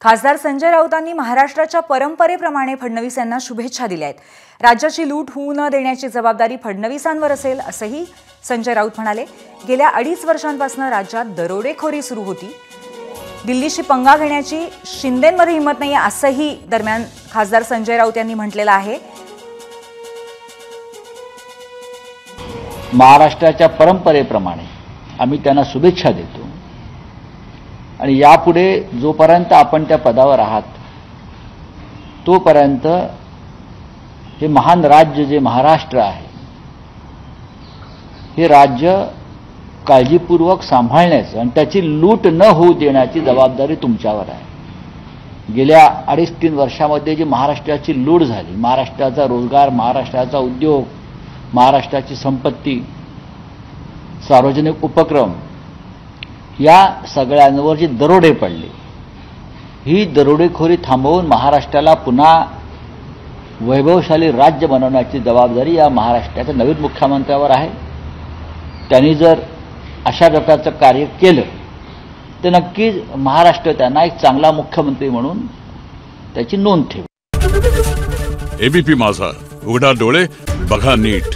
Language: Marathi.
खासदार संजय राऊतांनी महाराष्ट्राच्या परंपरेप्रमाणे फडणवीस यांना शुभेच्छा दिल्या आहेत। राज्याची लूट होऊ न देण्याची जबाबदारी फडणवीसांवर असेल असंही संजय राऊत म्हणाले। गेल्या 2.5 वर्षांपासून राज्यात दरोडेखोरी सुरू होती। दिल्लीशी पंगा घेण्याची शिंदेंमध्ये हिंमत नाही असंही दरम्यान खासदार संजय राऊत यांनी म्हटलेलं आहे। महाराष्ट्राच्या परंपरेप्रमाणे आम्ही त्यांना शुभेच्छा देतो आणि यापुढे जोपर्यंत आपण त्या पदावर आहात तोपर्यंत हे महान राज्य जे महाराष्ट्र आहे हे राज्य काळजीपूर्वक सांभाळण्याचं आणि त्याची लूट न होऊ देण्याची जबाबदारी तुमच्यावर आहे। गेल्या 2.5-3 वर्षामध्ये जी महाराष्ट्राची लूट झाली, महाराष्ट्राचा रोजगार, महाराष्ट्राचा उद्योग, महाराष्ट्राची संपत्ती, सार्वजनिक उपक्रम या सगळ्यांवर जी दरोडे पडले, ही दरोडेखोरी थांबवून महाराष्ट्राला पुन्हा वैभवशाली राज्य बनवण्याची जबाबदारी या महाराष्ट्राच्या नवीन मुख्यमंत्र्यावर आहे। त्यांनी जर अशा प्रकारचं कार्य केलं तर नक्कीच महाराष्ट्र त्यांना एक चांगला मुख्यमंत्री म्हणून त्याची नोंद ठेवेल। एबीपी माझा, उघडा डोळे बघा नीट।